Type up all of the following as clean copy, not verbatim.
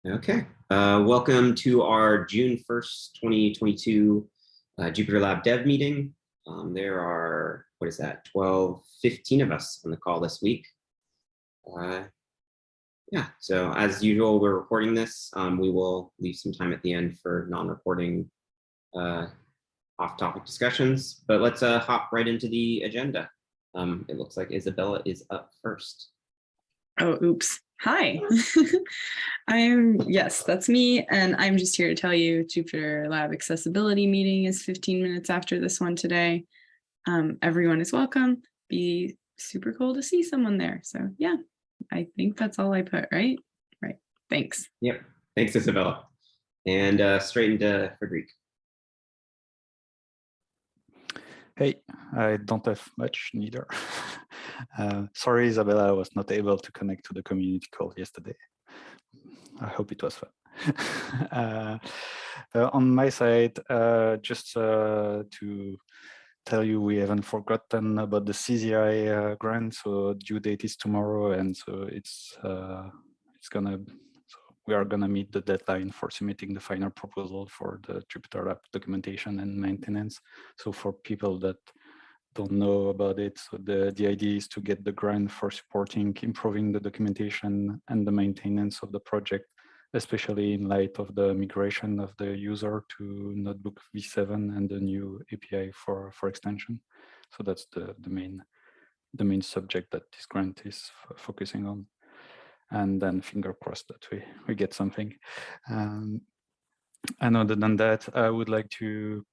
Okay, welcome to our June 1st, 2022 JupyterLab dev meeting. There are, 15 of us on the call this week. Yeah, so as usual, we're recording this. We will leave some time at the end for non-recording off-topic discussions, but let's hop right into the agenda. It looks like Isabella is up first. Oh, oops. Hi. Yes, that's me. And I'm just here to tell you JupyterLab accessibility meeting is 15 minutes after this one today. Everyone is welcome. Be super cool to see someone there. So yeah, I think that's all I put, right? Right. Thanks. Yep. Thanks, Isabella. And straight into Frederic. Hey, I don't have much neither. Sorry, Isabella, I was not able to connect to the community call yesterday. I hope it was fun. On my side, just to tell you, we haven't forgotten about the CZI grant. So due date is tomorrow, and so we are gonna meet the deadline for submitting the final proposal for the JupyterLab documentation and maintenance. So for people that don't know about it, so the idea is to get the grant for supporting, improving the documentation and the maintenance of the project, especially in light of the migration of the user to Notebook v7 and the new API for extension. So that's the main subject that this grant is focusing on. And then finger crossed that we get something. And other than that, I would like to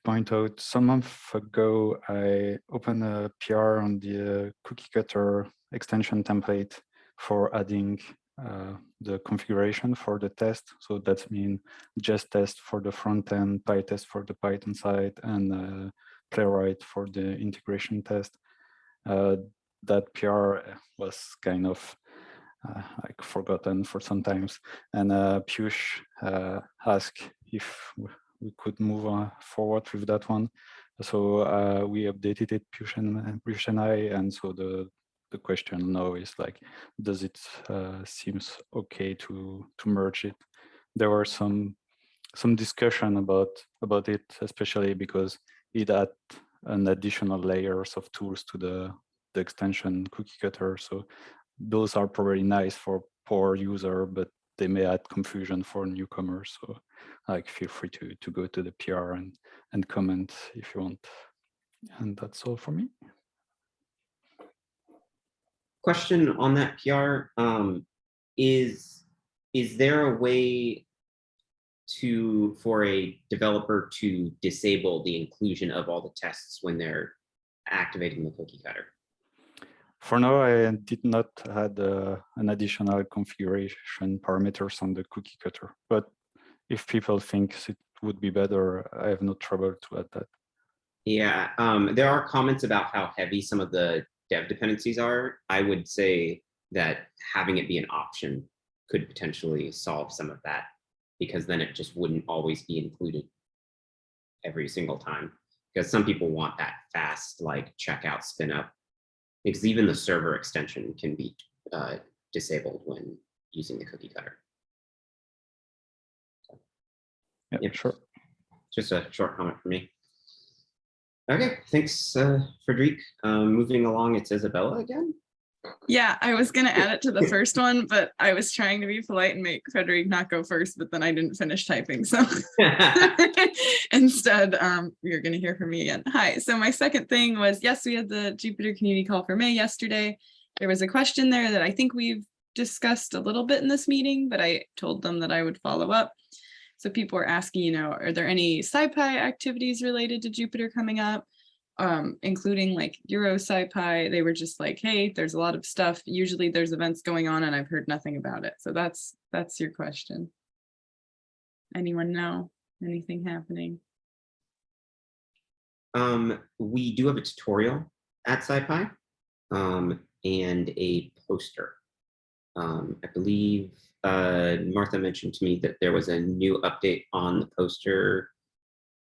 point out, some month ago, I opened a PR on the cookie cutter extension template for adding the configuration for the test. So that means just test for the front end, PyTest for the Python side, and Playwright for the integration test. That PR was kind of like forgotten for some times, and Piyush asked if we could move forward with that one. So we updated it, Piyush and I, and so the question now is like, does it seems okay to merge it? There were some discussion about it, especially because it add an additional layers of tools to the extension cookie cutter. So those are probably nice for power user, but they may add confusion for newcomers. So like, feel free to go to the PR and comment if you want. And that's all for me. Question on that PR, is there a way for a developer to disable the inclusion of all the tests when they're activating the cookie cutter? For now, I did not add an additional configuration parameters on the cookie cutter, but if people think it would be better, I have no trouble to add that. Yeah, there are comments about how heavy some of the dev dependencies are. I would say that having it be an option could potentially solve some of that, because then it just wouldn't always be included every single time, because some people want that fast, like checkout spin up, because even the server extension can be disabled when using the cookie cutter. So, yeah, sure. Just a short comment for me. Okay, thanks, Frederic. Moving along, it's Isabella again. Yeah, I was going to add it to the first one, but I was trying to be polite and make Frederic not go first, but then I didn't finish typing. So instead, you're going to hear from me again. Hi. So my second thing was, yes, we had the Jupyter community call for May yesterday. There was a question there that I think we've discussed a little bit in this meeting, but I told them that I would follow up. So people were asking, are there any SciPy activities related to Jupyter coming up? Including like Euro SciPy. They were just like, hey, there's a lot of stuff. Usually there's events going on and I've heard nothing about it. So that's your question. Anyone know anything happening? We do have a tutorial at SciPy and a poster. I believe Martha mentioned to me that there was a new update on the poster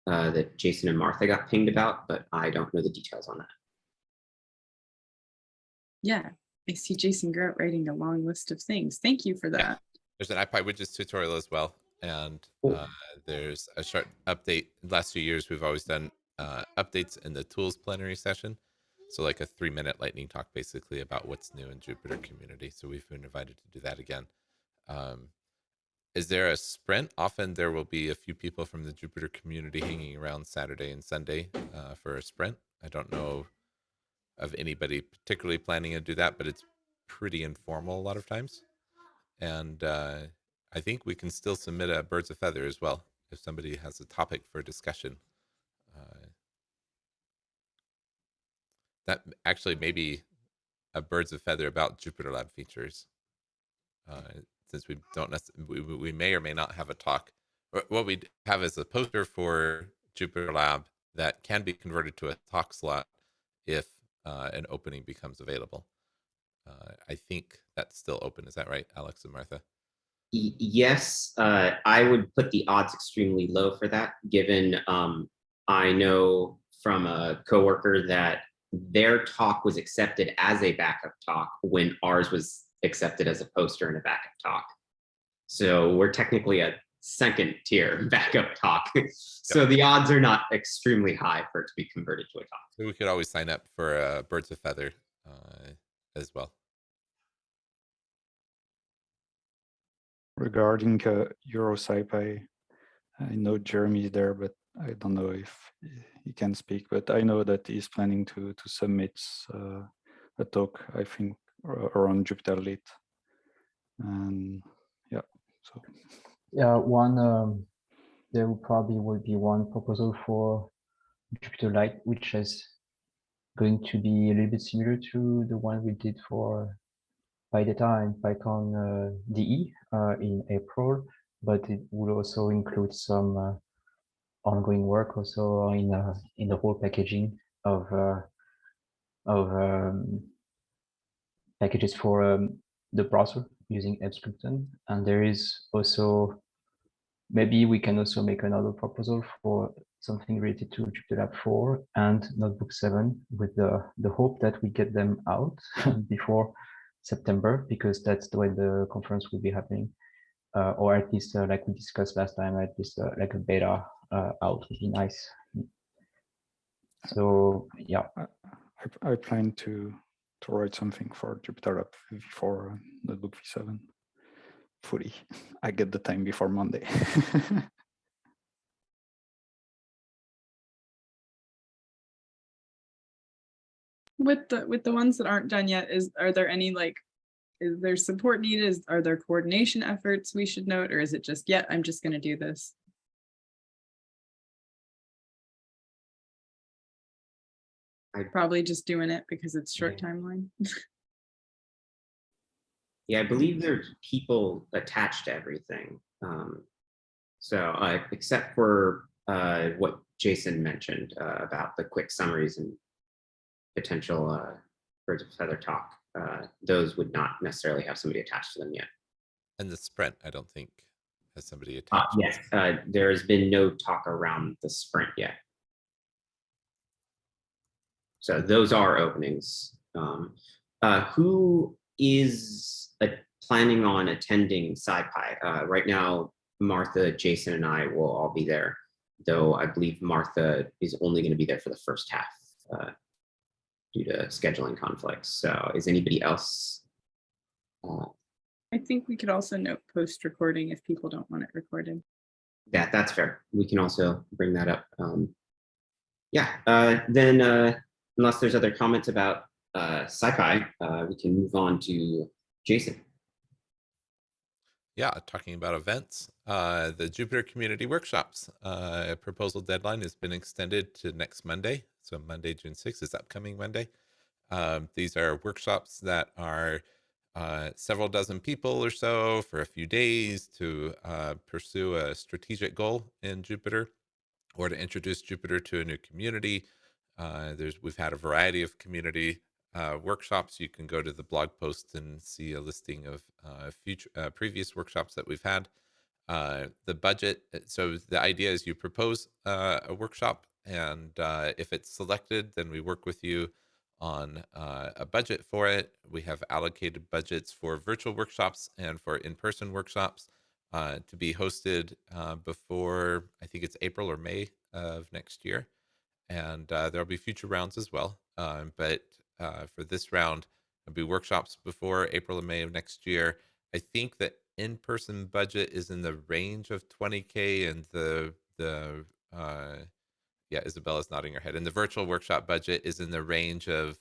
that Jason and Martha got pinged about, but I don't know the details on that. Yeah, I see Jason Grout writing a long list of things. Thank you for that. There's an iPad widgets tutorial as well, and Cool. there's a short update. In the last few years, we've always done updates in the tools plenary session. So like a 3-minute lightning talk, basically about what's new in Jupyter community. So we've been invited to do that again. Is there a sprint? Often there will be a few people from the Jupyter community hanging around Saturday and Sunday for a sprint. I don't know of anybody particularly planning to do that, but it's pretty informal a lot of times. And I think we can still submit a birds of feather as well if somebody has a topic for discussion. That actually maybe a birds of feather about JupyterLab features, since we don't we may or may not have a talk. What we have is a poster for JupyterLab that can be converted to a talk slot if an opening becomes available. I think that's still open. Is that right, Alex and Martha? Yes, I would put the odds extremely low for that, given I know from a coworker that their talk was accepted as a backup talk when ours was accepted as a poster and a backup talk. So we're technically a second tier backup talk. So the odds are not extremely high for it to be converted to a talk. So we could always sign up for birds of feather as well. Regarding EuroSci-Pi, I know Jeremy is there, but I don't know if he can speak. But I know that he's planning to submit a talk, I think, around Jupyter Lite. And yeah, so. Yeah, there probably will be one proposal for Jupyter Lite, which is going to be a little bit similar to the one we did for PyData and PyCon DE in April, but it will also include some ongoing work also in the whole packaging of packages for the browser using Ebscripten. And there is also, maybe we can also make another proposal for something related to JupyterLab 4 and Notebook 7 with the hope that we get them out before September, because that's when the conference will be happening. Or at least like we discussed last time, at least like a beta out would be nice. So yeah. I plan to write something for JupyterLab for Notebook V7 fully. I get the time before Monday. With the ones that aren't done yet, are there any is there support needed? Are there coordination efforts we should note, or is it just, yeah, I'm just going to do this? I'd probably just doing it because it's short timeline. Yeah, I believe there's people attached to everything. So except for what Jason mentioned about the quick summaries and potential birds of feather talk, those would not necessarily have somebody attached to them yet. And the sprint, I don't think, has somebody attached. Yes, there has been no talk around the sprint yet. So those are openings. Who is planning on attending SciPy? Right now, Martha, Jason, and I will all be there, though I believe Martha is only going to be there for the first half due to scheduling conflicts. So is anybody else? I think we could also note post-recording if people don't want it recorded. That's fair. We can also bring that up. Then unless there's other comments about SciPy, we can move on to Jason. Yeah, talking about events, the Jupyter Community Workshops proposal deadline has been extended to next Monday. So Monday, June 6th is upcoming Monday. These are workshops that are several dozen people or so for a few days to pursue a strategic goal in Jupyter or to introduce Jupyter to a new community. We've had a variety of community workshops. You can go to the blog post and see a listing of previous workshops that we've had. The budget, so the idea is you propose a workshop, and if it's selected, then we work with you on a budget for it. We have allocated budgets for virtual workshops and for in-person workshops to be hosted before, I think it's April or May of next year. And there'll be future rounds as well. But for this round, there'll be workshops before April and May of next year. I think the in-person budget is in the range of 20K, and yeah, Isabella's nodding her head. And the virtual workshop budget is in the range of,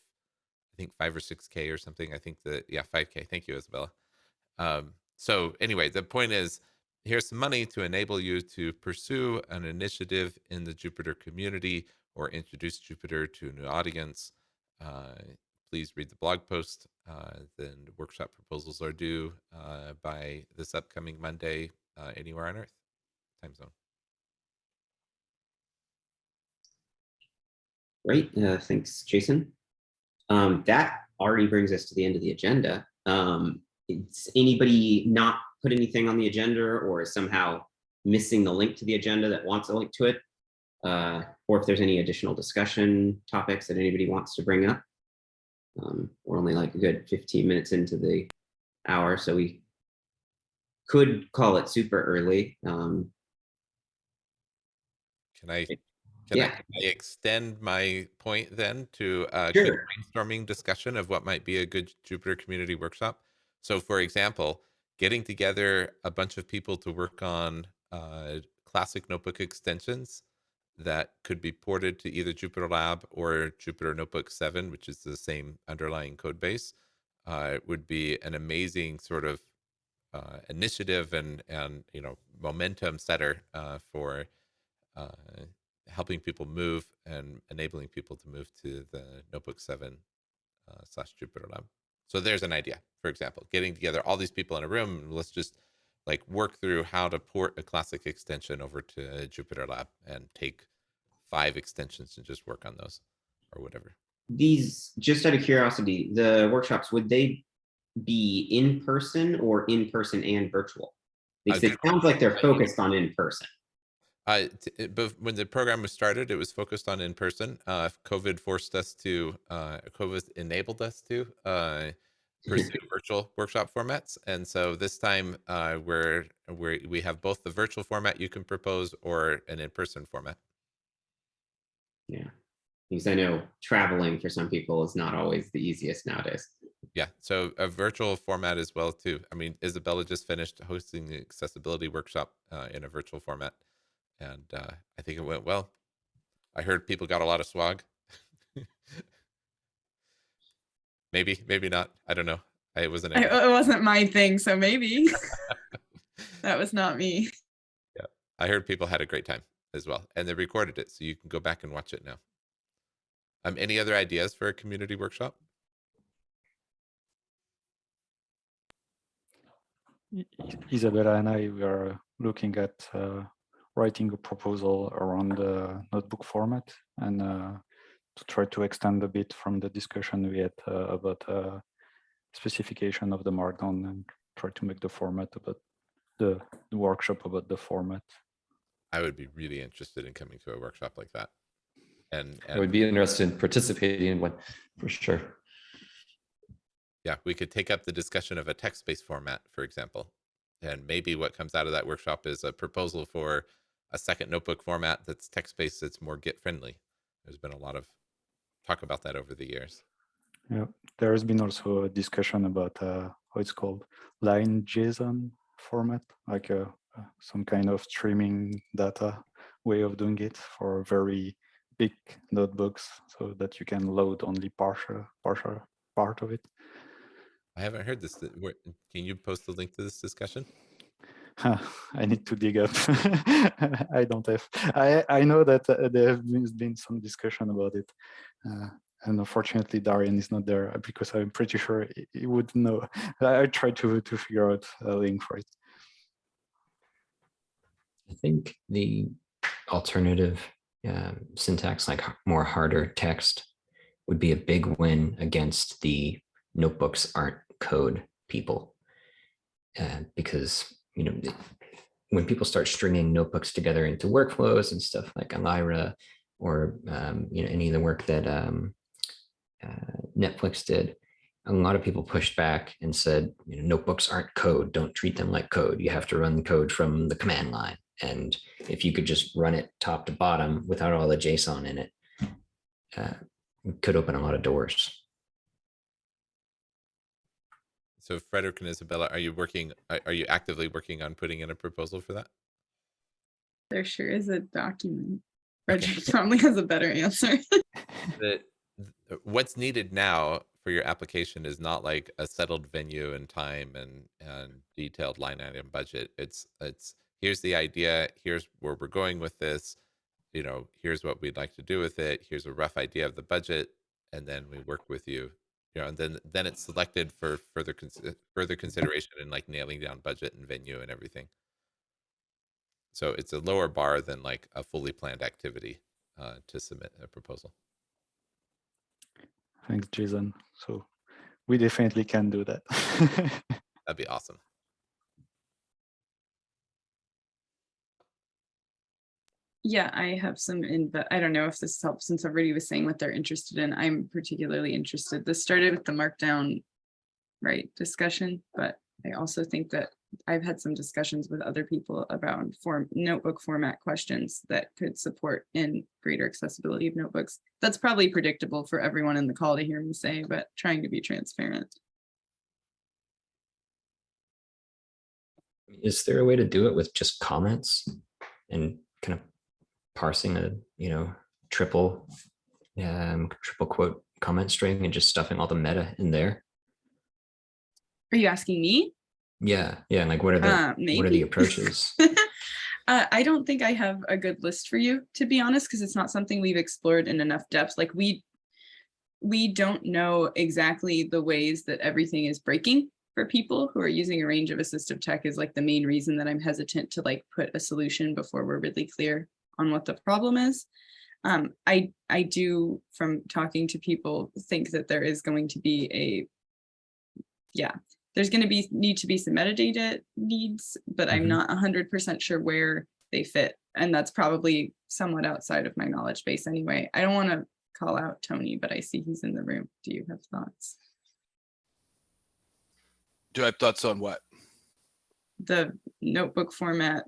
I think 5 or 6K or something. I think that, yeah, 5K. Thank you, Isabella. So anyway, the point is, here's some money to enable you to pursue an initiative in the Jupyter community or introduce Jupyter to a new audience. Please read the blog post. Then workshop proposals are due by this upcoming Monday, anywhere on Earth, time zone. Great, thanks, Jason. That already brings us to the end of the agenda. It's anybody not put anything on the agenda or is somehow missing the link to the agenda that wants a link to it? Or if there's any additional discussion topics that anybody wants to bring up. We're only like a good 15 minutes into the hour, so we could call it super early. Can I extend my point then to a quick brainstorming discussion of what might be a good Jupyter community workshop? So for example, getting together a bunch of people to work on classic notebook extensions that could be ported to either JupyterLab or Jupyter Notebook 7, which is the same underlying code base, would be an amazing sort of initiative and momentum setter for helping people move and enabling people to move to the Notebook 7 / JupyterLab. So there's an idea, for example, getting together all these people in a room. And let's just like work through how to port a classic extension over to JupyterLab and take 5 extensions and just work on those or whatever. These, just out of curiosity, the workshops, would they be in person or in person and virtual? Because it sounds like they're focused on in person. But when the program was started, it was focused on in person. COVID enabled us to pursue virtual workshop formats, and so this time we have both the virtual format you can propose or an in-person format. Yeah, because I know traveling for some people is not always the easiest nowadays. Yeah, so a virtual format as well too. I mean, Isabella just finished hosting the accessibility workshop in a virtual format. And I think it went well. I heard people got a lot of swag. maybe not. I don't know. It wasn't my thing, so maybe. That was not me. Yeah, I heard people had a great time as well, and they recorded it, so you can go back and watch it now. Any other ideas for a community workshop? Isabella and I, we are looking at writing a proposal around the notebook format and to try to extend a bit from the discussion we had about specification of the markdown and try to make the format about the workshop about the format. I would be really interested in coming to a workshop like that. And I would be interested in participating in one for sure. Yeah, we could take up the discussion of a text-based format, for example. And maybe what comes out of that workshop is a proposal for a second notebook format that's text-based, that's more Git friendly. There's been a lot of talk about that over the years. Yeah, there has been also a discussion about how it's called line JSON format, like some kind of streaming data way of doing it for very big notebooks so that you can load only partial part of it. I haven't heard this. Can you post the link to this discussion? I need to dig up. I don't have. I know that there have been some discussion about it, and unfortunately Darian is not there because I'm pretty sure he would know. I tried to figure out a link for it. I think the alternative syntax, like more harder text, would be a big win against the notebooks aren't code people, because when people start stringing notebooks together into workflows and stuff like Elira or any of the work that Netflix did, a lot of people pushed back and said, notebooks aren't code. Don't treat them like code. You have to run the code from the command line. And if you could just run it top to bottom without all the JSON in it, it could open a lot of doors. So Frederick and Isabella, are you actively working on putting in a proposal for that? There sure is a document. Frederick probably has a better answer. What's needed now for your application is not like a settled venue and time and detailed line item budget. It's here's the idea, here's where we're going with this, here's what we'd like to do with it, here's a rough idea of the budget, and then we work with you, and then it's selected for further consideration and like nailing down budget and venue and everything. So it's a lower bar than like a fully planned activity to submit a proposal. Thanks, Jason. So we definitely can do that. That'd be awesome. Yeah, I have some but I don't know if this helps since everybody was saying what they're interested in. I'm particularly interested. This started with the markdown, right, discussion, but I also think that I've had some discussions with other people about notebook format questions that could support in greater accessibility of notebooks. That's probably predictable for everyone in the call to hear me say, but trying to be transparent. Is there a way to do it with just comments and kind of parsing a triple quote comment string and just stuffing all the meta in there? Are you asking me? Yeah, like what are the approaches? I don't think I have a good list for you, to be honest, because it's not something we've explored in enough depth. Like we don't know exactly the ways that everything is breaking for people who are using a range of assistive tech is like the main reason that I'm hesitant to like put a solution before we're really clear on what the problem is. I do, from talking to people, think that there is going to be there's going to need to be some metadata needs, but I'm not 100% sure where they fit. And that's probably somewhat outside of my knowledge base anyway. I don't want to call out Tony, but I see he's in the room. Do you have thoughts? Do I have thoughts on what? The notebook format,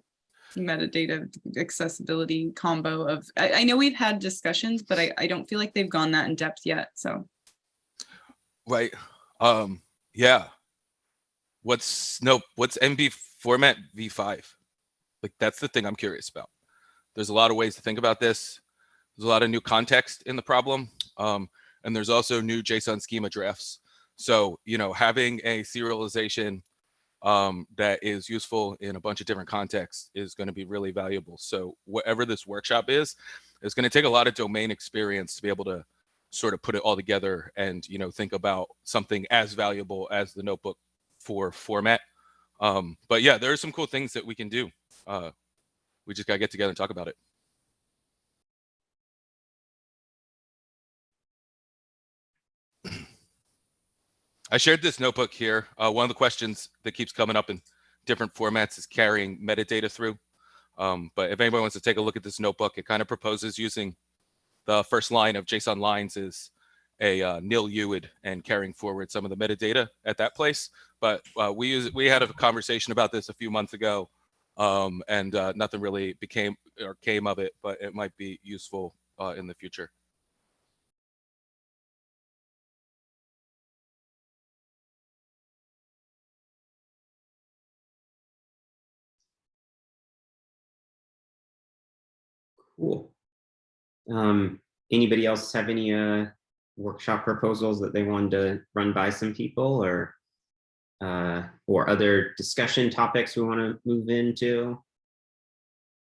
metadata, accessibility combo of, I know we've had discussions, but I don't feel like they've gone that in depth yet, so. Right, yeah. What's MB format v5? Like, that's the thing I'm curious about. There's a lot of ways to think about this. There's a lot of new context in the problem. And there's also new JSON schema drafts. So, having a serialization that is useful in a bunch of different contexts is going to be really valuable. So whatever this workshop is, it's going to take a lot of domain experience to be able to sort of put it all together and, think about something as valuable as the notebook for format. But yeah, there are some cool things that we can do. We just got to get together and talk about it. I shared this notebook here. One of the questions that keeps coming up in different formats is carrying metadata through. But if anybody wants to take a look at this notebook, it kind of proposes using the first line of JSON lines is a nil UID and carrying forward some of the metadata at that place. But we had a conversation about this a few months ago, and nothing really came of it, but it might be useful in the future. Cool. Anybody else have any workshop proposals that they wanted to run by some people, or other discussion topics we want to move into?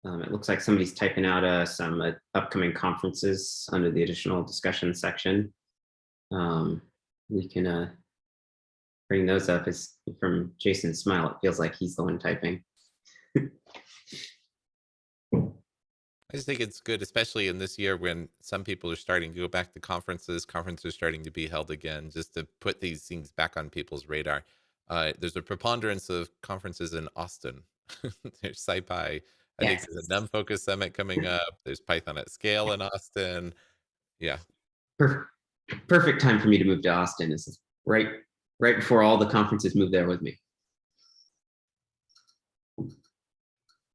It looks like somebody's typing out some upcoming conferences under the additional discussion section. We can bring those up. As from Jason's smile, it feels like he's the one typing. I just think it's good, especially in this year when some people are starting to go back to conferences. Conferences are starting to be held again, just to put these things back on people's radar. There's a preponderance of conferences in Austin. There's SciPy. I think there's a NumFocus Summit coming up. There's Python at Scale in Austin. Yeah. perfect time for me to move to Austin. This is right before all the conferences move there with me.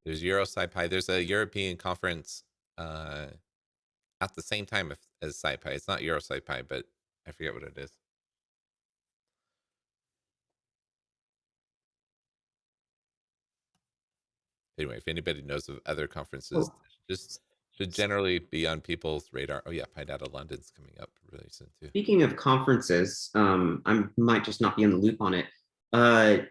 There's EuroSciPy. There's a European conference at the same time as SciPy. It's not EuroSciPy, but I forget what it is. Anyway, if anybody knows of other conferences, just should generally be on people's radar. Oh yeah, PyData London's coming up really soon too. Speaking of conferences, I might just not be in the loop on it. I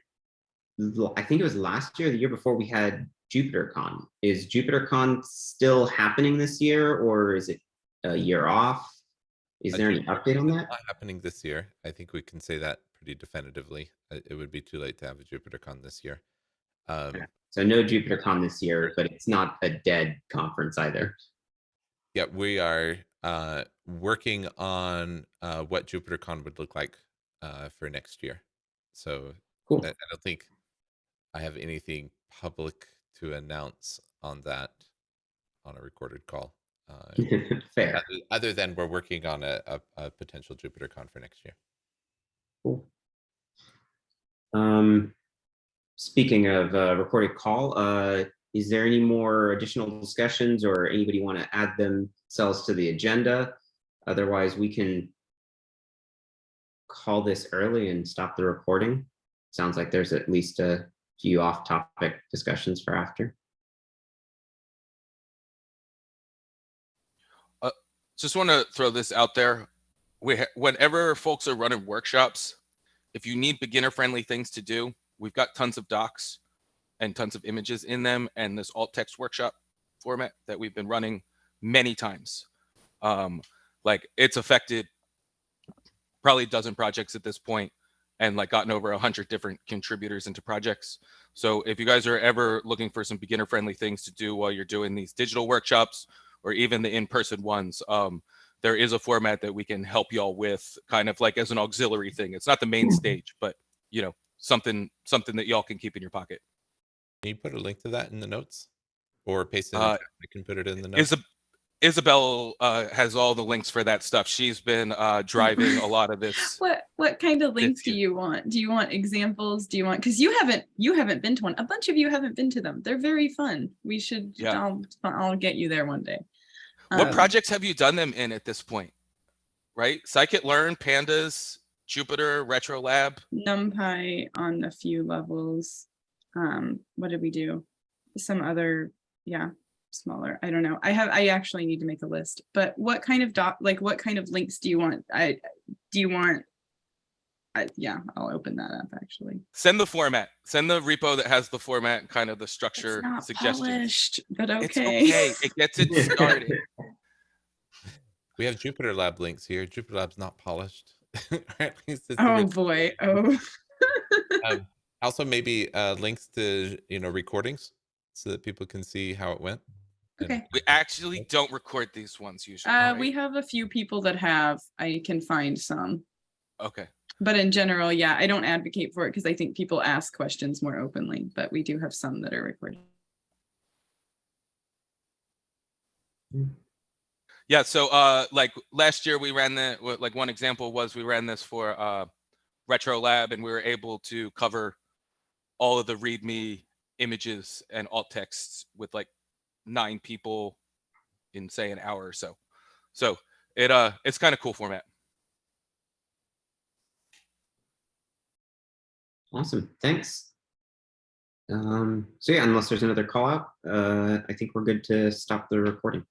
think it was last year, the year before, we had JupyterCon. Is JupyterCon still happening this year, or is it a year off? Is there any update on that? Not happening this year. I think we can say that pretty definitively. It would be too late to have a JupyterCon this year. So no JupyterCon this year, but it's not a dead conference either. Yeah, we are working on what JupyterCon would look like for next year. So cool. I don't think I have anything public to announce on that on a recorded call. Fair. Other than we're working on a potential JupyterCon for next year. Cool. Speaking of recorded call, is there any more additional discussions or anybody want to add themselves to the agenda? Otherwise, we can call this early and stop the recording. Sounds like there's at least a few off-topic discussions for after. Just want to throw this out there. Whenever folks are running workshops, if you need beginner-friendly things to do, we've got tons of docs and tons of images in them, and this alt text workshop format that we've been running many times. Like it's affected probably a dozen projects at this point, and like gotten over 100 different contributors into projects. So if you guys are ever looking for some beginner-friendly things to do while you're doing these digital workshops or even the in-person ones, there is a format that we can help y'all with, kind of like as an auxiliary thing. It's not the main stage, but you know, something that y'all can keep in your pocket. Can you put a link to that in the notes, or paste it in the chat? I can put it in the notes. Isabel has all the links for that stuff. She's been driving a lot of this. What kind of links do you want? Do you want examples? Do you want, because you haven't been to one. A bunch of you haven't been to them. They're very fun. We should. Yeah. I'll get you there one day. What projects have you done them in at this point? Right, Scikit-learn, Pandas, Jupyter, RetroLab, NumPy on a few levels. What did we do? Some other, yeah, smaller. I don't know. I actually need to make a list. But what kind of what kind of links do you want? Yeah, I'll open that up actually. Send the format. Send the repo that has the format, kind of the structure it's not suggestions. Polished, but okay. It's okay. It gets it started. We have JupyterLab links here. JupyterLab's not polished. At least it's oh boy. Oh. Also, maybe links to recordings so that people can see how it went. Okay. We actually don't record these ones usually. Right? We have a few people that have. I can find some. Okay. But in general, yeah, I don't advocate for it because I think people ask questions more openly, but we do have some that are recorded. Yeah, so like last year we ran like one example was we ran this for RetroLab, and we were able to cover all of the README images and alt texts with like 9 people in say an hour or so. So it's kind of cool format. Awesome, thanks. So yeah, unless there's another call out, I think we're good to stop the recording.